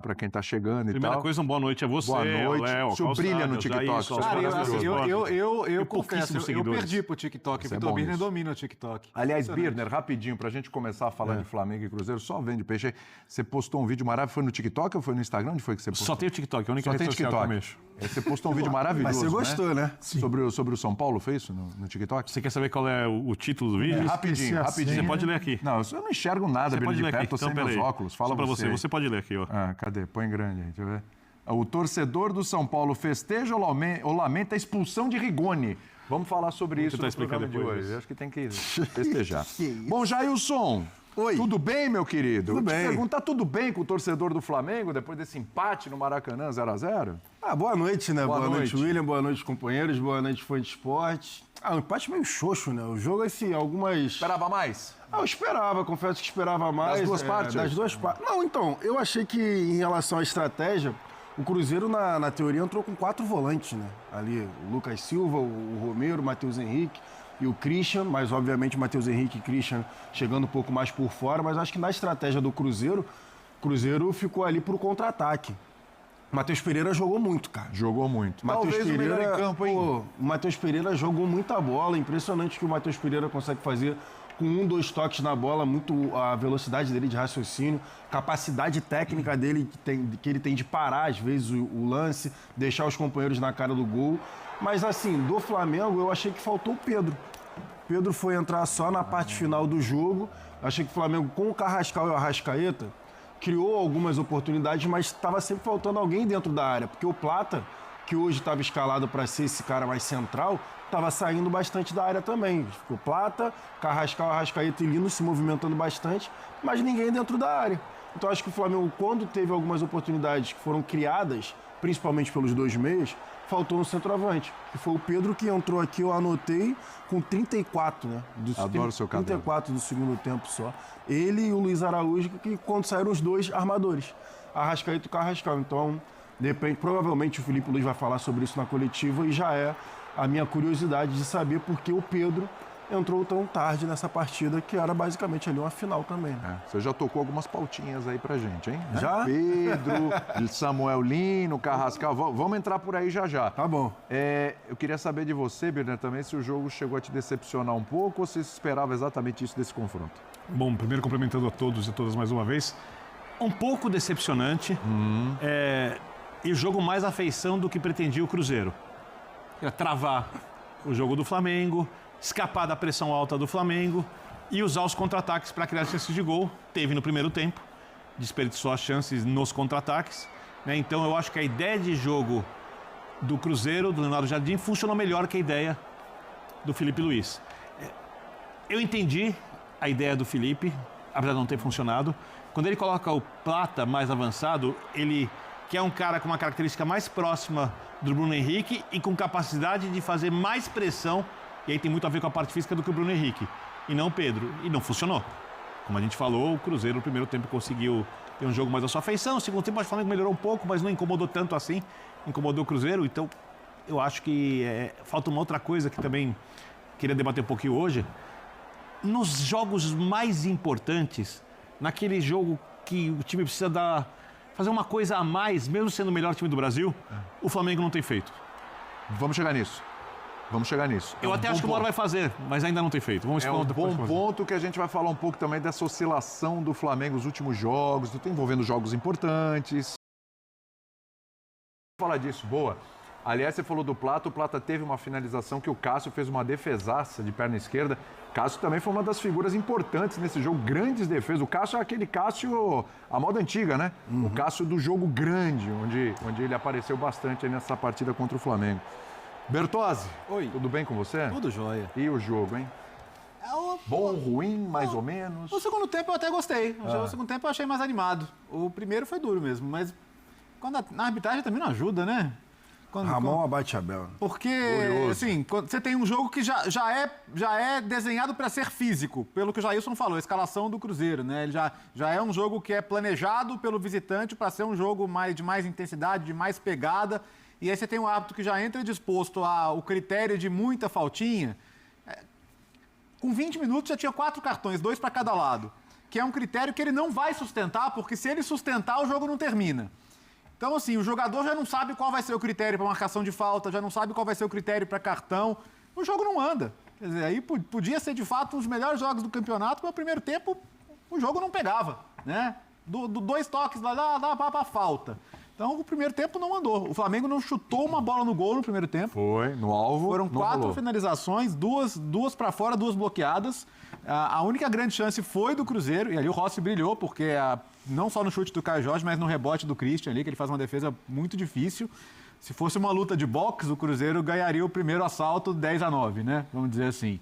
para quem tá chegando e Primeira tal. coisa, boa noite a você, Boa noite. Léo, O senhor brilha no TikTok. Cara, eu confesso, pouquíssimos eu seguidores. perdi pro TikTok. Você é Vitor bom Birner nisso. domina o TikTok. Aliás, Birner, rapidinho, pra gente começar a falar de Flamengo e Cruzeiro, só vende peixe aí. Você postou um vídeo maravilhoso, foi no TikTok ou foi no Instagram? Onde foi que você postou? Só tem o TikTok, é a única Só rede tem social que eu TikTok. mexo. Você postou um vídeo maravilhoso, Mas você gostou, né? Sobre o São Paulo, foi isso no TikTok? Você quer saber qual é o título do vídeo? Rapidinho. Você pode ler aqui. Não, eu não enxergo nada, Você Birner, pode de ler aqui. perto, tô sem meus peraí. óculos. Fala Só pra você. você pode ler aqui, ó. Ah, cadê? Põe grande aí, deixa eu ver. O torcedor do São Paulo festeja ou lamenta a expulsão de Rigoni? Vamos falar sobre isso tentar no explicar programa de depois hoje. isso. Acho que tem que festejar. Que isso? Bom, Jailson. Oi. Tudo bem, meu querido? Tudo Eu te bem. pergunto, tá tudo bem com o torcedor do Flamengo depois desse empate no Maracanã 0x0? Boa noite, né? Boa Boa noite, noite. William. Boa noite, companheiros. Boa noite, fã de esporte. Um empate meio xoxo, né? O jogo, assim, algumas... Esperava mais? Eu esperava, confesso que esperava mais. Das duas partes? Das duas partes. Não, então, eu achei que em relação à estratégia, o Cruzeiro, na teoria, entrou com 4 volantes, né? Ali, o Lucas Silva, o Romero, o Matheus Henrique e o Christian, mas obviamente o Matheus Henrique e Christian chegando um pouco mais por fora, mas acho que na estratégia do Cruzeiro, o Cruzeiro ficou ali pro contra-ataque. O Matheus Pereira jogou muito, cara. Jogou muito. Matheus Talvez o melhor em campo, hein? o Matheus Pereira jogou muita bola. Impressionante o que o Matheus Pereira consegue fazer com 1, 2 toques na bola, muito a velocidade dele de raciocínio, capacidade técnica dele que ele tem de parar, às vezes, o lance, deixar os companheiros na cara do gol. Mas, assim, do Flamengo, eu achei que faltou o Pedro. O Pedro foi entrar só na parte final do jogo. Achei que o Flamengo, com o Carrascal e o Arrascaeta, criou algumas oportunidades, mas estava sempre faltando alguém dentro da área, porque o Plata, que hoje estava escalado para ser esse cara mais central, estava saindo bastante da área também. Ficou Plata, Carrascal, Arrascaeta e Lino se movimentando bastante, mas ninguém dentro da área. Então acho que o Flamengo, quando teve algumas oportunidades que foram criadas, principalmente pelos 2 meias, faltou um centroavante, que foi o Pedro que entrou aqui, eu anotei, com 34, né? Adoro o seu caderno. 34 do segundo tempo só. Ele e o Luiz Araújo, que quando saíram os 2 armadores, Arrascaeta e Carrascal. Então, depende, provavelmente o Felipe Luiz vai falar sobre isso na coletiva e já é a minha curiosidade de saber por que o Pedro entrou tão tarde nessa partida, que era basicamente ali uma final também. Né? Você já tocou algumas pautinhas aí pra gente, hein? Já? Pedro, Samuel Lino, Carrascal, vamos entrar por aí já. Tá bom. Eu queria saber de você, Birner, também, se o jogo chegou a te decepcionar um pouco ou se você esperava exatamente isso desse confronto. Bom, primeiro cumprimentando a todos e todas mais uma vez. Um pouco decepcionante. E o jogo mais afeição do que pretendia o Cruzeiro. Era travar o jogo do Flamengo, escapar da pressão alta do Flamengo e usar os contra-ataques para criar chances de gol. Teve no primeiro tempo, desperdiçou as chances nos contra-ataques. Né? Então eu acho que a ideia de jogo do Cruzeiro, do Leonardo Jardim, funcionou melhor que a ideia do Felipe Luiz. Eu entendi a ideia do Felipe, apesar de não ter funcionado. Quando ele coloca o Plata mais avançado, ele que é um cara com uma característica mais próxima do Bruno Henrique e com capacidade de fazer mais pressão, e aí tem muito a ver com a parte física do que o Bruno Henrique, e não o Pedro, e não funcionou. Como a gente falou, o Cruzeiro no primeiro tempo conseguiu ter um jogo mais à sua feição, no segundo tempo acho que o Flamengo melhorou um pouco, mas não incomodou tanto assim, incomodou o Cruzeiro, então eu acho que falta uma outra coisa que também queria debater um pouquinho hoje. Nos jogos mais importantes, naquele jogo que o time precisa fazer uma coisa a mais, mesmo sendo o melhor time do Brasil, o Flamengo não tem feito. Vamos chegar nisso. Eu até acho que o Moro vai fazer, mas ainda não tem feito. Vamos É um bom ponto que a gente vai falar um pouco também dessa oscilação do Flamengo nos últimos jogos, envolvendo jogos importantes. Vamos falar disso, boa. Aliás, você falou do Plata, o Plata teve uma finalização que o Cássio fez uma defesaça de perna esquerda. Cássio também foi uma das figuras importantes nesse jogo, grandes defesas. O Cássio é aquele Cássio, a moda antiga, né? O Cássio do jogo grande, onde ele apareceu bastante aí nessa partida contra o Flamengo. Bertozzi, Oi. Tudo bem com você? Tudo jóia. E o jogo, hein? Bom, ruim, mais ou menos? No segundo tempo eu até gostei. No segundo tempo eu achei mais animado. O primeiro foi duro mesmo, mas na arbitragem também não ajuda, né? Ramon Abate Abel. Porque, Curioso. assim, quando você tem um jogo que já é desenhado para ser físico, pelo que o Jailson falou, a escalação do Cruzeiro, né? Ele já é um jogo que é planejado pelo visitante para ser um jogo de mais intensidade, de mais pegada. E aí você tem um árbitro que já entra disposto ao critério de muita faltinha. Com 20 minutos já tinha 4 cartões, 2 para cada lado. que é um critério que ele não vai sustentar, porque se ele sustentar, o jogo não termina. Então, assim, o jogador já não sabe qual vai ser o critério para marcação de falta, já não sabe qual vai ser o critério para cartão. O jogo não anda. Quer dizer, aí podia ser, de fato, um dos melhores jogos do campeonato, mas no primeiro tempo o jogo não pegava, né? Dois toques lá, dá pra falta. Então, o primeiro tempo não andou. O Flamengo não chutou uma bola no gol no primeiro tempo. Foi, no alvo. Foram 4 rolou. finalizações, duas para fora, 2 bloqueadas. A única grande chance foi do Cruzeiro, e ali o Rossi brilhou, porque não só no chute do Caio Jorge, mas no rebote do Christian ali, que ele faz uma defesa muito difícil. Se fosse uma luta de boxe, o Cruzeiro ganharia o primeiro assalto 10-9, né? Vamos dizer assim.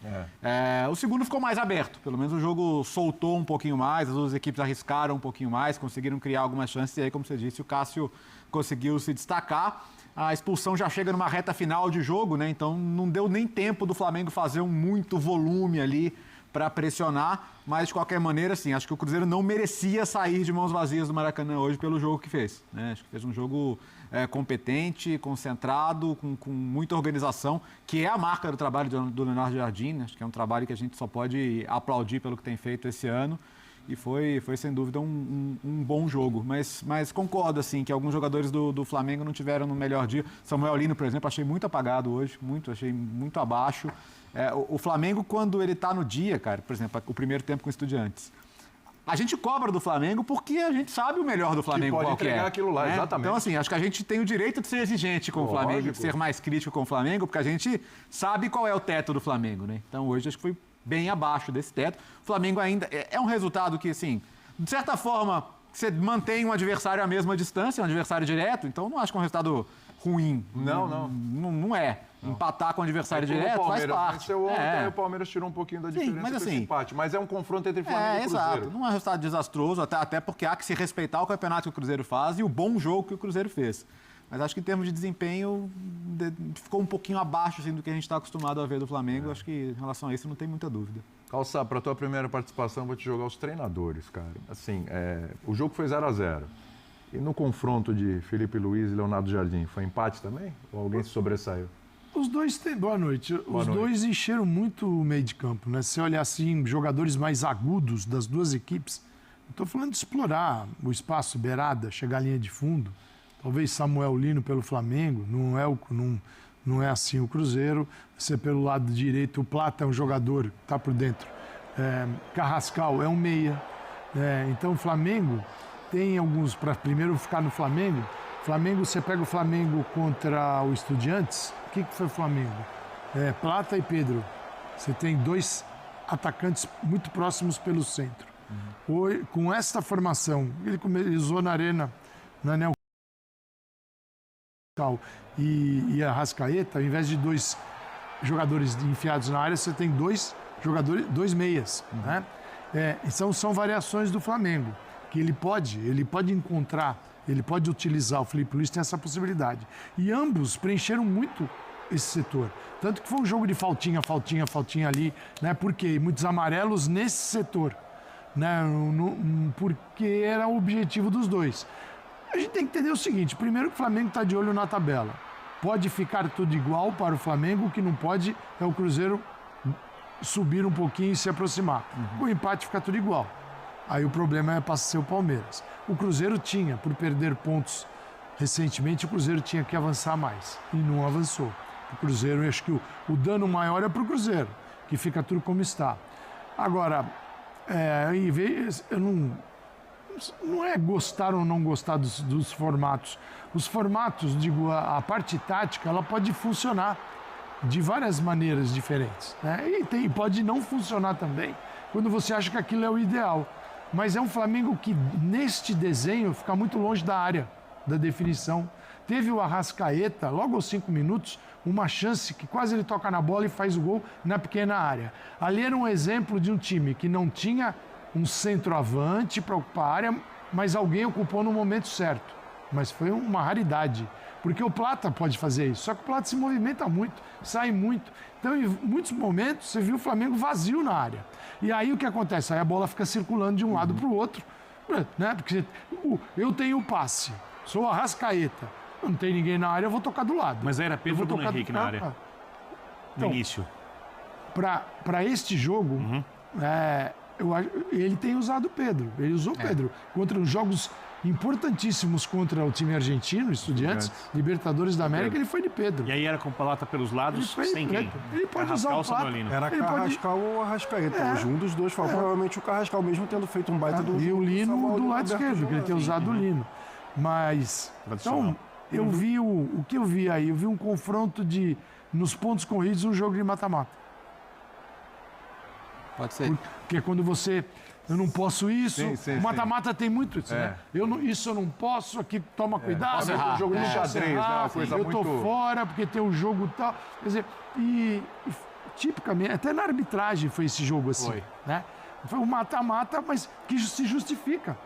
O segundo ficou mais aberto. Pelo menos o jogo soltou um pouquinho mais, as duas equipes arriscaram um pouquinho mais, conseguiram criar algumas chances. E aí, como você disse, o Cássio conseguiu se destacar. A expulsão já chega numa reta final de jogo, né? Então não deu nem tempo do Flamengo fazer muito volume ali para pressionar, mas de qualquer maneira, assim, acho que o Cruzeiro não merecia sair de mãos vazias do Maracanã hoje pelo jogo que fez, né? Acho que fez um jogo competente, concentrado, com muita organização, que é a marca do trabalho do Leonardo Jardim, né? Acho que é um trabalho que a gente só pode aplaudir pelo que tem feito esse ano. E foi sem dúvida, um bom jogo. Mas concordo, assim, que alguns jogadores do Flamengo não tiveram no melhor dia. Samuel Lino, por exemplo, achei muito apagado hoje, achei muito abaixo. O Flamengo, quando ele está no dia, cara, por exemplo, o primeiro tempo com o Estudiantes, a gente cobra do Flamengo porque a gente sabe o melhor do Flamengo, pode qual que entregar é, aquilo lá, né? exatamente. Então, assim, acho que a gente tem o direito de ser exigente com o Flamengo, de ser mais crítico com o Flamengo, porque a gente sabe qual é o teto do Flamengo, né? Então, hoje, acho que foi bem abaixo desse teto. O Flamengo ainda é um resultado que, assim, de certa forma, você mantém um adversário à mesma distância, um adversário direto, então não acho que é um resultado ruim. Não é. Não. Empatar com o adversário direto faz parte. O Palmeiras tirou um pouquinho da diferença com esse empate, mas é um confronto entre Flamengo e Cruzeiro. Exato. Não é um resultado desastroso, até porque há que se respeitar o campeonato que o Cruzeiro faz e o bom jogo que o Cruzeiro fez. Mas acho que em termos de desempenho ficou um pouquinho abaixo assim, do que a gente está acostumado a ver do Flamengo. Acho que em relação a isso não tem muita dúvida. Calçar, para a tua primeira participação, vou te jogar os treinadores, cara. Assim, o jogo foi 0-0. E no confronto de Felipe Luiz e Leonardo Jardim, foi empate também? Ou alguém se sobressaiu? Os dois têm... Boa noite. Os dois encheram muito o meio de campo, né? Se você olhar assim, jogadores mais agudos das duas equipes, estou falando de explorar o espaço, beirada, chegar à linha de fundo. Talvez Samuel Lino pelo Flamengo, não é assim o Cruzeiro. Você pelo lado direito, o Plata é um jogador que está por dentro. Carrascal é um meia. Então o Flamengo tem alguns, para primeiro ficar no Flamengo, você pega o Flamengo contra o Estudiantes, o que foi o Flamengo? Plata e Pedro. Você tem 2 atacantes muito próximos pelo centro. Com esta formação, ele usou na Arena, na Anel e a Arrascaeta, ao invés de 2 jogadores enfiados na área, você tem 2 jogadores, 2 meias. Né? Então são variações do Flamengo, que ele pode encontrar, ele pode utilizar. O Felipe Luiz tem essa possibilidade. E ambos preencheram muito esse setor. Tanto que foi um jogo de faltinha ali, né? Porque muitos amarelos nesse setor, né? Porque era o objetivo dos dois. A gente tem que entender o seguinte: primeiro que o Flamengo está de olho na tabela. Pode ficar tudo igual para o Flamengo, o que não pode é o Cruzeiro subir um pouquinho e se aproximar. O empate fica tudo igual. Aí o problema é ser o Palmeiras. O Cruzeiro tinha, por perder pontos recentemente, o Cruzeiro tinha que avançar mais. E não avançou. O Cruzeiro, eu acho que o dano maior é para o Cruzeiro, que fica tudo como está. Agora, eu não é gostar ou não gostar dos formatos. Os formatos, digo, a parte tática, ela pode funcionar de várias maneiras diferentes, né? E pode não funcionar também quando você acha que aquilo é o ideal. Mas é um Flamengo que, neste desenho, fica muito longe da área, da definição. Teve o Arrascaeta, logo aos 5 minutos, uma chance que quase ele toca na bola e faz o gol na pequena área. Ali era um exemplo de um time que não tinha um centroavante para ocupar a área, mas alguém ocupou no momento certo. Mas foi uma raridade, porque o Plata pode fazer isso. Só que o Plata se movimenta muito, sai muito. Então, em muitos momentos, você viu o Flamengo vazio na área. E aí o que acontece? Aí a bola fica circulando de um lado para o outro, né? Porque eu tenho o passe, sou o Arrascaeta, não tem ninguém na área, eu vou tocar do lado. Mas aí era Pedro ou Bruno Henrique na área? No início. Para este jogo, Ele tem usado o Pedro. Ele usou o Pedro. Contra os jogos importantíssimos contra o time argentino, Estudiantes, Libertadores da América, ele foi de Pedro. E aí era com Plata pelos lados, sem quem? Ele pode usar o Plata. Era Carrascal ou Arrascaeta. Um dos dois foi provavelmente o Carrascal, mesmo tendo feito um baita do E o Lino do lado esquerdo, que ele tem Jonas. usado o Lino. Mas, então, eu vi o que eu vi aí? Eu vi um confronto de, nos pontos corridos, um jogo de mata-mata. Pode ser. Porque quando você... Eu não posso isso. Sim, o mata-mata tem muito isso, né? Isso eu não posso, aqui toma cuidado. Posso errar. Jogo de xadrez, né? Uma coisa eu muito... tô fora porque tem o jogo tal. Quer dizer, e tipicamente, até na arbitragem foi esse jogo assim. Foi. Né? Foi um mata-mata, mas que se justifica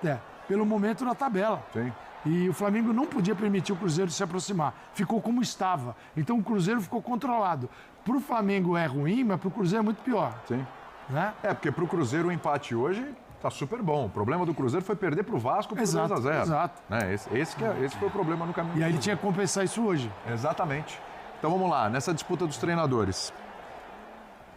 pelo momento da tabela. Sim. E o Flamengo não podia permitir o Cruzeiro se aproximar. Ficou como estava. Então o Cruzeiro ficou controlado. Para o Flamengo é ruim, mas para o Cruzeiro é muito pior. Sim. Né? Porque para o Cruzeiro o empate hoje tá super bom. O problema do Cruzeiro foi perder para o Vasco por 2-0. Exato. Né? Esse foi o problema no caminho. E aí ele tinha que compensar isso hoje. Exatamente. Então vamos lá, nessa disputa dos treinadores.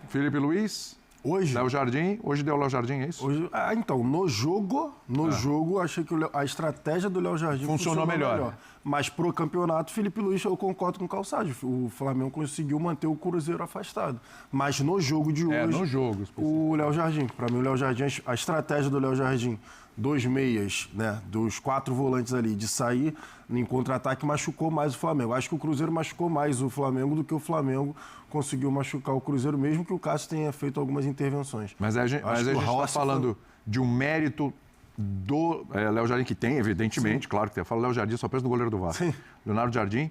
Felipe Luiz, Hoje, Léo Jardim. Hoje deu o Léo Jardim, é isso? hoje, então, no jogo, achei que a estratégia do Léo Jardim Funcionou melhor. Mas pro campeonato, Felipe Luiz, eu concordo com o Calçado. O Flamengo conseguiu manter o Cruzeiro afastado. Mas no jogo de hoje, no jogo. o Léo Jardim, para mim o Léo Jardim, a estratégia do Léo Jardim, 2 meias, né, dos 4 volantes ali, de sair em contra-ataque, machucou mais o Flamengo. Acho que o Cruzeiro machucou mais o Flamengo do que o Flamengo conseguiu machucar o Cruzeiro, mesmo que o Cássio tenha feito algumas intervenções. Mas a gente está falando de um mérito do Léo Jardim, que tem, evidentemente, claro que tem. Eu falo Léo Jardim, só penso no goleiro do Vasco. Sim. Leonardo Jardim.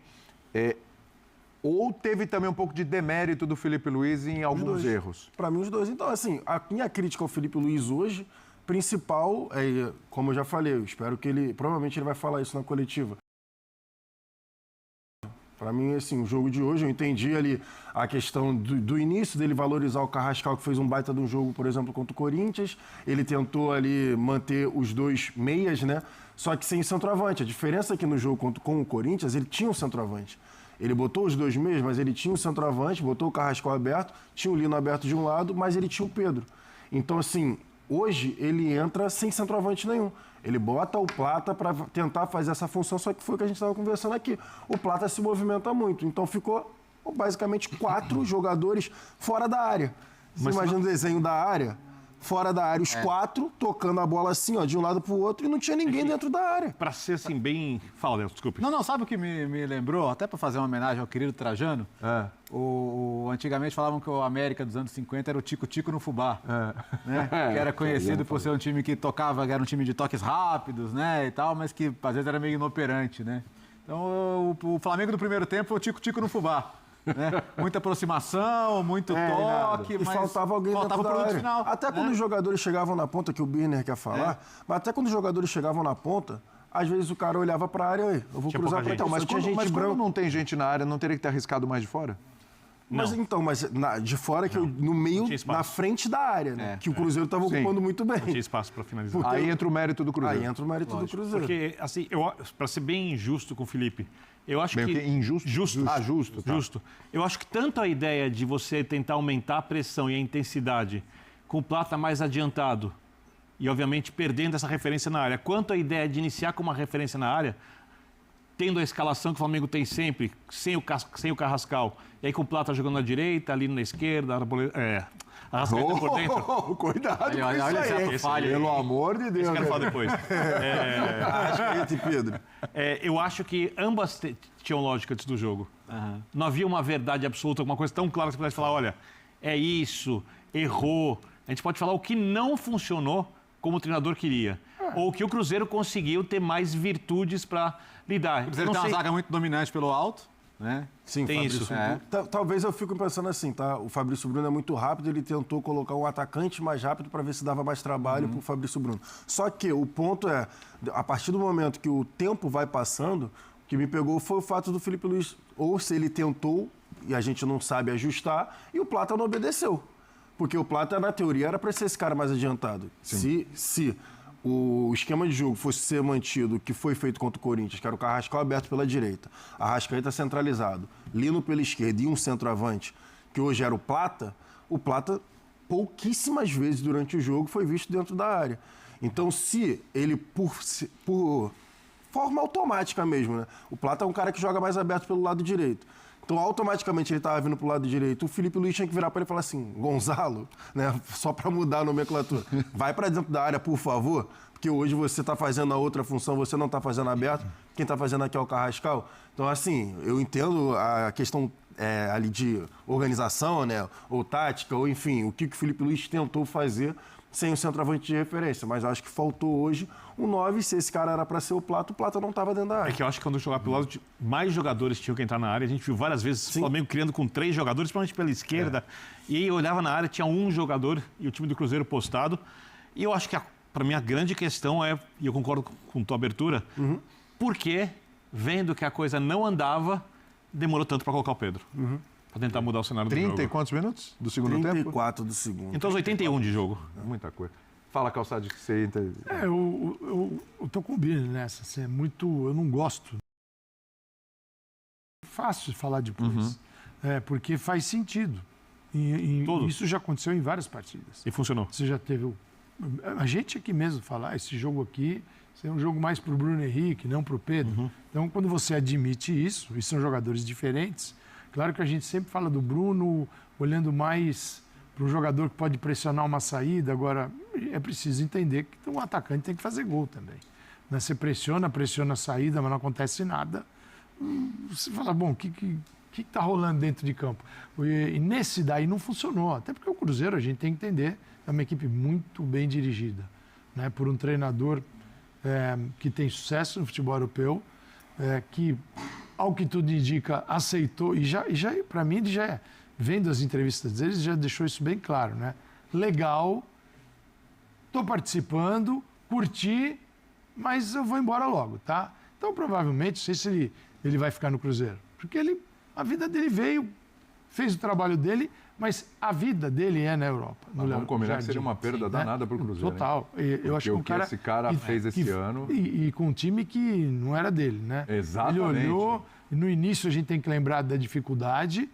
Ou teve também um pouco de demérito do Felipe Luiz em alguns erros? Para mim, os dois. Então, assim, a minha crítica ao Felipe Luiz hoje, principal, como eu já falei, eu espero que provavelmente ele vai falar isso na coletiva. Para mim, assim, o jogo de hoje, eu entendi ali a questão do início dele valorizar o Carrascal, que fez um baita de um jogo, por exemplo, contra o Corinthians. Ele tentou ali manter os 2 meias, né? Só que sem centroavante. A diferença é que no jogo com o Corinthians, ele tinha um centroavante. Ele botou os 2 meias, mas ele tinha um centroavante, botou o Carrascal aberto, tinha o Lino aberto de um lado, mas ele tinha o Pedro. Então, assim, hoje ele entra sem centroavante nenhum. Ele bota o Plata para tentar fazer essa função, só que foi o que a gente estava conversando aqui. O Plata se movimenta muito, então ficou basicamente 4 jogadores fora da área. Você imagina o desenho da área? Fora da área, os 4 tocando a bola assim, ó, de um lado para o outro, e não tinha ninguém dentro da área. Para ser assim, bem... Fala, Léo, desculpe. Não, sabe o que me lembrou? Até para fazer uma homenagem ao querido Trajano. Antigamente falavam que o América dos anos 50 era o Tico-Tico no fubá. Né? Que era conhecido por ser um time que tocava, que era um time de toques rápidos, né, e tal, mas que às vezes era meio inoperante, né? Então o Flamengo do primeiro tempo foi o Tico-Tico no fubá. Né? Muita aproximação, muito toque, E mas faltava alguém dentro da produto área. final. Até quando os jogadores chegavam na ponta, que o Birner quer falar, mas até quando os jogadores chegavam na ponta, às vezes o cara olhava para a área, eu vou Tinha cruzar pouca para gente. Mas tinha gente quando branca. não tem gente na área, não teria que ter arriscado mais de fora? Mas de fora, no meio, tinha espaço. na frente da área, né? Que o Cruzeiro estava ocupando muito bem. Não tinha espaço para finalizar. Aí entra o mérito do Cruzeiro. Aí entra o mérito do Cruzeiro. Porque, assim, para ser bem injusto com o Felipe, eu acho Bem, que... o quê? Injusto? Justo. Ah, justo. Tá. Justo. Eu acho que tanto a ideia de você tentar aumentar a pressão e a intensidade com o Plata mais adiantado e, obviamente, perdendo essa referência na área, quanto a ideia de iniciar com uma referência na área, tendo a escalação que o Flamengo tem sempre, sem o Carrascal, e aí com o Plata jogando na direita, ali na esquerda, Arrascaeta por dentro. Cuidado com Olha isso essa aí. falha aí. Pelo amor de Deus. Isso eu quero falar depois. Arrascaeta e Pedro. Eu acho que ambas tinham lógica antes do jogo. Não havia uma verdade absoluta, uma coisa tão clara que você pudesse falar, olha, é isso, errou. A gente pode falar o que não funcionou como o treinador queria. Ou que o Cruzeiro conseguiu ter mais virtudes para lidar. O Cruzeiro tem uma zaga muito dominante pelo alto, né? Sim, Tem Fabrício isso. Bruno. Talvez eu fico pensando assim, tá? O Fabrício Bruno é muito rápido, ele tentou colocar um atacante mais rápido para ver se dava mais trabalho para o Fabrício Bruno. Só que o ponto é, a partir do momento que o tempo vai passando, o que me pegou foi o fato do Felipe Luiz, ou se ele tentou, e a gente não sabe ajustar, e o Plata não obedeceu. Porque o Plata, na teoria, era para ser esse cara mais adiantado. Se o esquema de jogo fosse ser mantido, que foi feito contra o Corinthians, que era o Carrascal aberto pela direita, Arrascaeta centralizado, Lino pela esquerda e um centroavante, que hoje era o Plata pouquíssimas vezes durante o jogo foi visto dentro da área. Então, se ele, por forma automática mesmo, né? O Plata é um cara que joga mais aberto pelo lado direito. Então, automaticamente, ele estava vindo para o lado direito. O Felipe Luiz tinha que virar para ele e falar assim, Gonzalo, né? Só para mudar a nomenclatura, vai para dentro da área, por favor, porque hoje você está fazendo a outra função, você não está fazendo aberto, quem está fazendo aqui é o Carrascal. Então, assim, eu entendo a questão ali de organização, né? Ou tática, ou enfim, o que o Felipe Luiz tentou fazer sem o centroavante de referência, mas acho que faltou hoje um 9, se esse cara era para ser o Plata não estava dentro da área. É que eu acho que quando jogar pelo lado, mais jogadores tinham que entrar na área. A gente viu várias vezes o Flamengo criando com 3 jogadores, principalmente pela esquerda, e aí olhava na área, tinha um jogador e o time do Cruzeiro postado. E eu acho que, para mim, a grande questão é, e eu concordo com tua abertura, por que, vendo que a coisa não andava, demorou tanto para colocar o Pedro? Para tentar mudar o cenário do jogo. 30 e quantos minutos do segundo tempo? 34 do segundo. Então, os 81 de jogo. Muita coisa. Fala, Calçade, que você entra. Eu tô com o Birne nessa. Assim, eu não gosto. Fácil de falar depois. Porque faz sentido. Isso já aconteceu em várias partidas. E funcionou. Você já teve. A gente aqui mesmo fala, esse jogo aqui é um jogo mais para o Bruno Henrique, não para o Pedro. Então, quando você admite isso, e são jogadores diferentes, claro que a gente sempre fala do Bruno olhando mais para um jogador que pode pressionar uma saída. Agora, é preciso entender que um atacante tem que fazer gol também. Né? Você pressiona a saída, mas não acontece nada. Você fala, bom, o que está rolando dentro de campo? E nesse daí não funcionou. Até porque o Cruzeiro, a gente tem que entender, é uma equipe muito bem dirigida. Né? Por um treinador que tem sucesso no futebol europeu, que, ao que tudo indica, aceitou, e já para mim, ele já vendo as entrevistas deles, já deixou isso bem claro, né? Legal, estou participando, curti, mas eu vou embora logo, tá? Então, provavelmente, não sei se ele vai ficar no Cruzeiro, porque a vida dele veio, fez o trabalho dele, mas a vida dele é na Europa. Vamos combinar que seria uma perda danada para o Cruzeiro. Total. Eu acho que o que esse cara fez esse ano... E com um time que não era dele, né? Exatamente. Ele olhou, no início a gente tem que lembrar da dificuldade,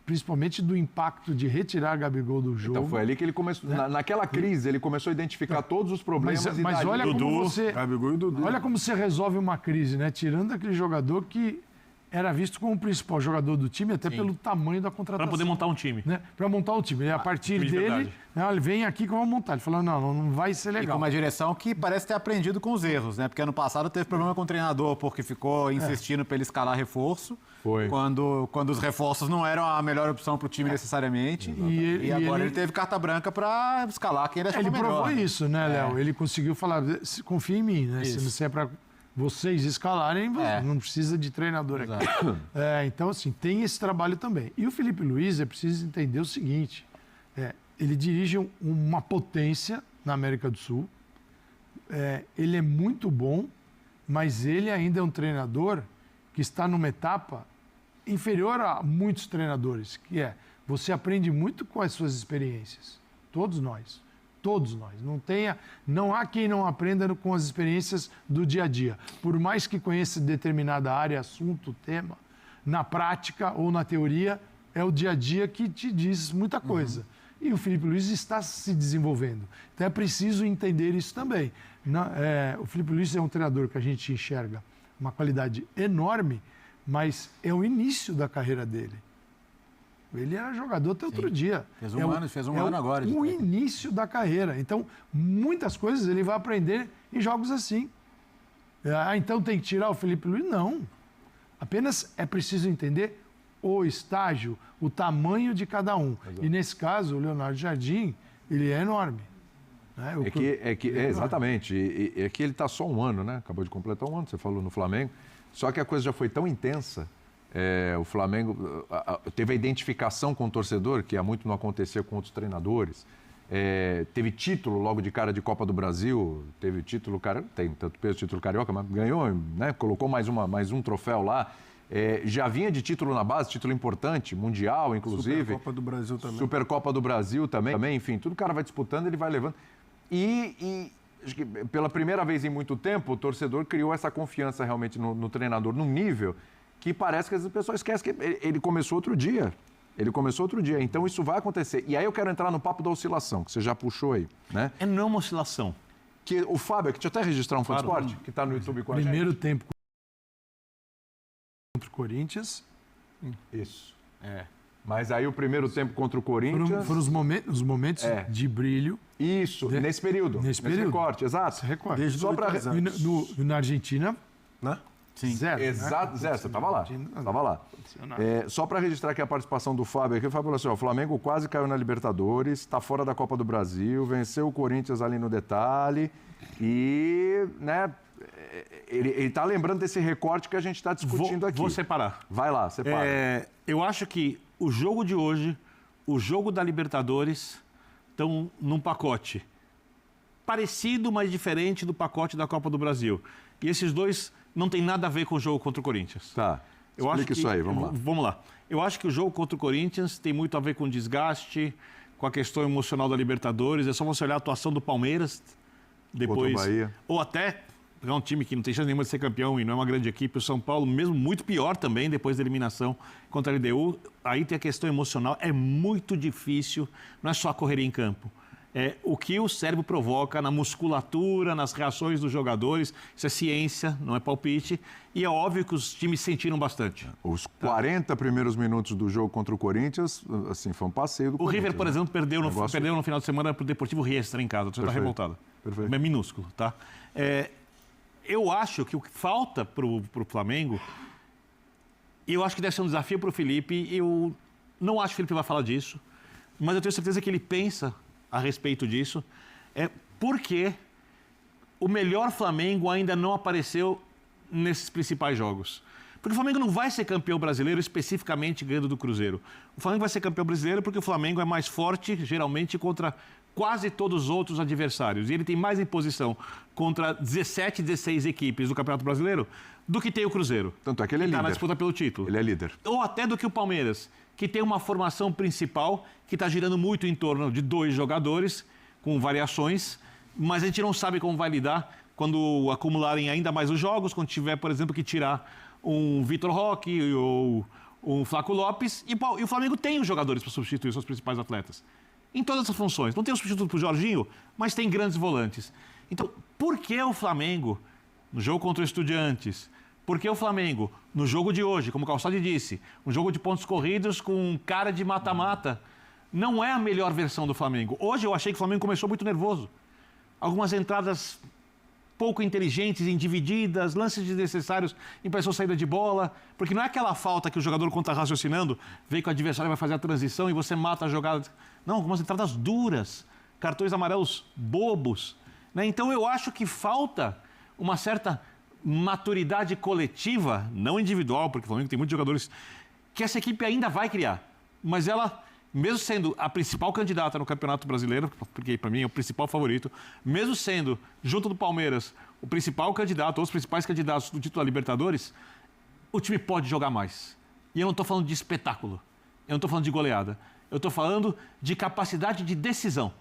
principalmente do impacto de retirar Gabigol do jogo. Então foi ali que ele começou, naquela crise, ele começou a identificar todos os problemas. Mas olha como Gabigol e Dudu. Olha como você resolve uma crise, né? Tirando aquele jogador que era visto como o principal jogador do time, até pelo tamanho da contratação. Para poder montar um time. Né? Para montar um time. E a partir dele, ele vem aqui que eu vou montar. Ele falou, não vai ser legal. E com uma direção que parece ter aprendido com os erros, né? Porque ano passado teve problema com o treinador, porque ficou insistindo para ele escalar reforço. Foi. Quando os reforços não eram a melhor opção para o time necessariamente. E agora ele teve carta branca para escalar quem ele achava melhor. Ele provou isso, né, Léo? Ele conseguiu falar, confia em mim, né? Se é para vocês escalarem, não precisa de treinador aqui. Então, assim, tem esse trabalho também. E o Felipe Luiz, é preciso entender o seguinte, ele dirige uma potência na América do Sul, ele é muito bom, mas ele ainda é um treinador que está numa etapa inferior a muitos treinadores, que você aprende muito com as suas experiências, todos nós. Todos nós. Não há quem não aprenda com as experiências do dia a dia. Por mais que conheça determinada área, assunto, tema, na prática ou na teoria, é o dia a dia que te diz muita coisa. E o Felipe Luiz está se desenvolvendo. Então é preciso entender isso também. O Felipe Luiz é um treinador que a gente enxerga uma qualidade enorme, mas é o início da carreira dele. Ele era jogador até outro dia. Fez um ano agora. O início da carreira. Então, muitas coisas ele vai aprender em jogos assim. Então tem que tirar o Felipe Luiz? Não. Apenas é preciso entender o estágio, o tamanho de cada um. Exato. E nesse caso, o Leonardo Jardim, ele é enorme. Né? Exatamente. É que ele está só um ano, né? Acabou de completar um ano, você falou no Flamengo. Só que a coisa já foi tão intensa. O Flamengo teve a identificação com o torcedor, que há muito não acontecia com outros treinadores. Teve título logo de cara de Copa do Brasil, teve título, tem tanto peso título carioca, mas ganhou, né? Colocou mais um troféu lá. Já vinha de título na base, título importante, mundial, inclusive. Supercopa do Brasil também. Supercopa do Brasil também, enfim, tudo o cara vai disputando, ele vai levando. E acho que pela primeira vez em muito tempo, o torcedor criou essa confiança realmente no treinador, num nível que parece que as pessoas esquecem que ele começou outro dia. Ele começou outro dia, então isso vai acontecer. E aí eu quero entrar no papo da oscilação, que você já puxou aí, né? É não uma oscilação. Que o Fábio, deixa eu até registrar um fã de esporte, que está no YouTube com a gente. Primeiro tempo contra o Corinthians. Isso. Mas aí o primeiro tempo contra o Corinthians... Foram os momentos de brilho. Isso, nesse período. Nesse período. Recorte, exato. Esse recorte. Desde Só para... Na Argentina, Né? zero. Exato, Zé, você estava lá. Estava lá. Só para registrar aqui a participação do Fábio aqui, o Fábio falou assim, ó, o Flamengo quase caiu na Libertadores, está fora da Copa do Brasil, venceu o Corinthians ali no detalhe e, né, ele está lembrando desse recorte que a gente está discutindo aqui. Vou separar. Vai lá, separa. Eu acho que o jogo de hoje, o jogo da Libertadores, estão num pacote parecido, mas diferente do pacote da Copa do Brasil. E esses dois não tem nada a ver com o jogo contra o Corinthians. Tá, Eu acho explica que, isso aí, vamos lá. Vamos lá. Eu acho que o jogo contra o Corinthians tem muito a ver com desgaste, com a questão emocional da Libertadores. É só você olhar a atuação do Palmeiras depois. Contra o Bahia. Ou até é um time que não tem chance nenhuma de ser campeão e não é uma grande equipe. O São Paulo, mesmo muito pior também, depois da eliminação contra a LDU. Aí tem a questão emocional. É muito difícil, não é só a correria em campo. É o que o cérebro provoca na musculatura, nas reações dos jogadores. Isso é ciência, não é palpite. E é óbvio que os times sentiram bastante. Os 40 primeiros minutos do jogo contra o Corinthians, assim, foi um passeio do O Corinthians. River, por exemplo, perdeu no Negócio- final de semana para o Deportivo Riestra em casa. Você está revoltado. Perfeito. É minúsculo, tá? Eu acho que o que falta para o Flamengo, e eu acho que deve ser um desafio para o Felipe, eu não acho que o Felipe vai falar disso, mas eu tenho certeza que ele pensa a respeito disso, porque o melhor Flamengo ainda não apareceu nesses principais jogos. Porque o Flamengo não vai ser campeão brasileiro especificamente ganhando do Cruzeiro. O Flamengo vai ser campeão brasileiro porque o Flamengo é mais forte, geralmente, contra quase todos os outros adversários. E ele tem mais imposição contra 17, 16 equipes do Campeonato Brasileiro do que tem o Cruzeiro. Tanto é que ele é Está líder. na disputa pelo título. Ele é líder. Ou até do que o Palmeiras, que tem uma formação principal que está girando muito em torno de 2 jogadores, com variações, mas a gente não sabe como vai lidar quando acumularem ainda mais os jogos, quando tiver, por exemplo, que tirar um Vitor Roque ou um Flaco Lopes, e o Flamengo tem os jogadores para substituir seus principais atletas. Em todas as funções. Não tem o substituto para o Jorginho, mas tem grandes volantes. Então, por que o Flamengo, no jogo contra o Estudiantes, por que o Flamengo, no jogo de hoje, como o Calçade disse, um jogo de pontos corridos com cara de mata-mata, não é a melhor versão do Flamengo? Hoje eu achei que o Flamengo começou muito nervoso. Algumas entradas pouco inteligentes, individidas, lances desnecessários, impressão saída de bola, porque não é aquela falta que o jogador, quando está raciocinando, vê que o adversário vai fazer a transição e você mata a jogada. Não, algumas entradas duras, cartões amarelos bobos. Né? Então eu acho que falta uma certa maturidade coletiva, não individual, porque o Flamengo tem muitos jogadores que essa equipe ainda vai criar, mas ela, mesmo sendo a principal candidata no Campeonato Brasileiro, porque para mim é o principal favorito, mesmo sendo, junto do Palmeiras, o principal candidato, ou os principais candidatos do título da Libertadores, o time pode jogar mais. E eu não estou falando de espetáculo, eu não estou falando de goleada, eu estou falando de capacidade de decisão,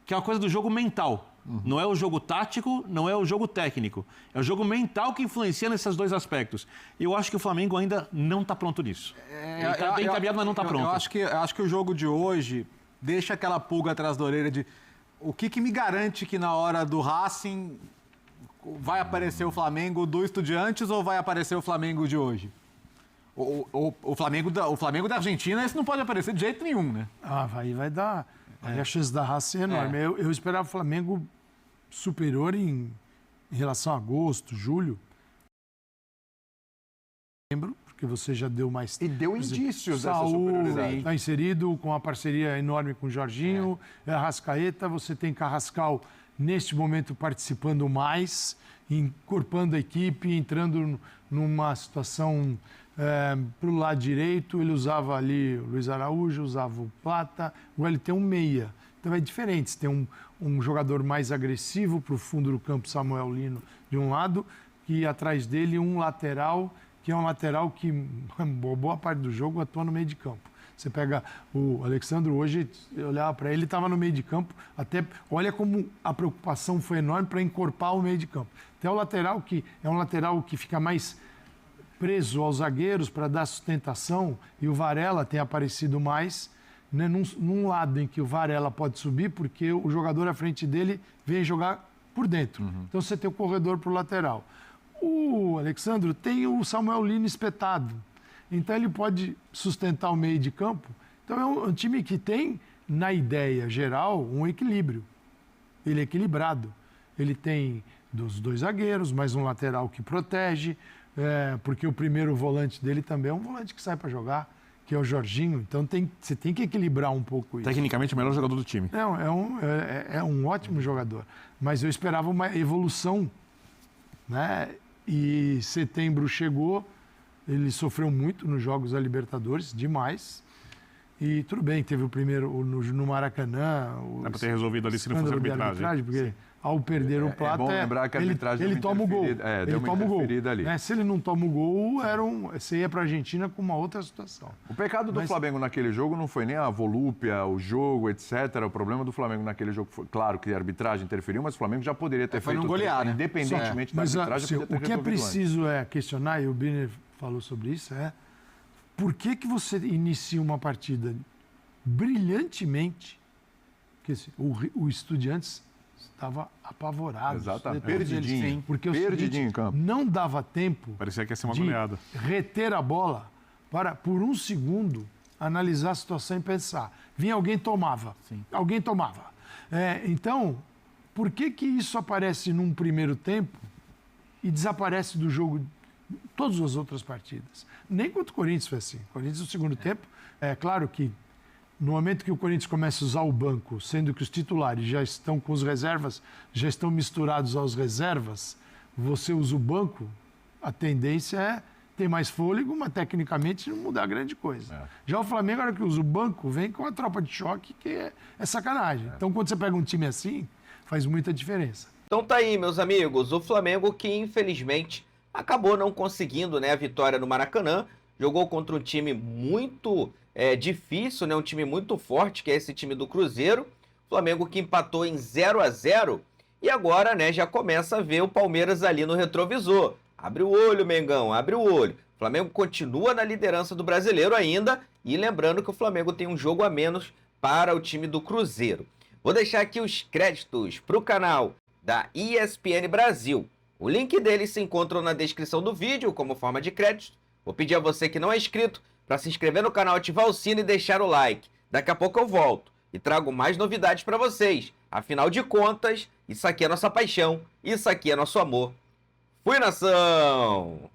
que é uma coisa do jogo mental. Não é o jogo tático, não é o jogo técnico. É o jogo mental que influencia nesses dois aspectos. E eu acho que o Flamengo ainda não está pronto nisso. Ele está bem encaminhado, mas não está pronto. Eu acho que o jogo de hoje deixa aquela pulga atrás da orelha de o que me garante que na hora do Racing vai aparecer o Flamengo do Estudiantes ou vai aparecer o Flamengo de hoje? O Flamengo da Argentina, esse não pode aparecer de jeito nenhum, né? Aí vai dar... Aí a chance da raça é enorme. Eu esperava o Flamengo superior em relação a agosto, julho. Lembro, porque você já deu mais... E deu indícios dessa Saúl superioridade. está inserido com a parceria enorme com o Jorginho. Arrascaeta, você tem Carrascal neste momento participando mais, encorpando a equipe, entrando numa situação para o lado direito. Ele usava ali o Luiz Araújo, usava o Plata. Agora ele tem um meia. Então é diferente. Você tem um jogador mais agressivo para o fundo do campo, Samuel Lino, de um lado, e atrás dele um lateral, que é um lateral que boa parte do jogo atua no meio de campo. Você pega o Alexandre hoje, eu olhava para ele, estava no meio de campo, até olha como a preocupação foi enorme para encorpar o meio de campo. Até o lateral, que é um lateral que fica mais preso aos zagueiros para dar sustentação, e o Varela tem aparecido mais, né, num lado em que o Varela pode subir, porque o jogador à frente dele vem jogar por dentro. Então você tem o corredor para o lateral. O Alexandro tem o Samuel Lino espetado, então ele pode sustentar o meio de campo. Então é um time que tem, na ideia geral, um equilíbrio. Ele é equilibrado. Ele tem dos 2 zagueiros, mais um lateral que protege, porque o primeiro volante dele também é um volante que sai para jogar, que é o Jorginho. Então você tem que equilibrar um pouco isso. Tecnicamente, o melhor jogador do time. Não, é um ótimo jogador. Mas eu esperava uma evolução, né? E setembro chegou, ele sofreu muito nos Jogos da Libertadores, demais. E tudo bem, teve o primeiro no Maracanã. Dá para ter resolvido ali se não fosse arbitragem. Porque ao perder o Plata, bom lembrar que a arbitragem ele toma o gol. deu uma interferida ali. Né? Se ele não toma o gol, você ia para a Argentina com uma outra situação. O pecado do Flamengo naquele jogo não foi nem a volúpia, o jogo, etc. O problema do Flamengo naquele jogo foi, claro, que a arbitragem interferiu, mas o Flamengo já poderia ter feito não golear, né? Independentemente da arbitragem, Assim, podia ter o que é resolvido preciso questionar, e o Biner falou sobre isso, por que você inicia uma partida brilhantemente, que o Estudiantes estava apavorado. Exatamente. Perdidinho. Porque Perdidinho em campo. Não dava tempo Parecia que ia ser uma de goleada. reter a bola para, por um segundo, analisar a situação e pensar. Vinha alguém, tomava. Alguém tomava. Então, por que isso aparece num primeiro tempo e desaparece do jogo todas as outras partidas? Nem contra o Corinthians foi assim. O Corinthians, no segundo tempo, é claro que no momento que o Corinthians começa a usar o banco, sendo que os titulares já estão com os reservas, já estão misturados aos reservas, você usa o banco, a tendência é ter mais fôlego, mas tecnicamente não mudar grande coisa. Já o Flamengo, na hora que usa o banco, vem com a tropa de choque, que é sacanagem. Então, quando você pega um time assim, faz muita diferença. Então tá aí, meus amigos, o Flamengo que infelizmente acabou não conseguindo, né, a vitória no Maracanã, jogou contra um time muito difícil, né, um time muito forte, que é esse time do Cruzeiro. Flamengo que empatou em 0-0 e agora, né, já começa a ver o Palmeiras ali no retrovisor. Abre o olho, Mengão, abre o olho. O Flamengo continua na liderança do Brasileiro ainda e lembrando que o Flamengo tem um jogo a menos para o time do Cruzeiro. Vou deixar aqui os créditos para o canal da ESPN Brasil. O link deles se encontra na descrição do vídeo como forma de crédito. Vou pedir a você que não é inscrito para se inscrever no canal, ativar o sino e deixar o like. Daqui a pouco eu volto e trago mais novidades para vocês. Afinal de contas, isso aqui é nossa paixão, isso aqui é nosso amor. Fui, nação!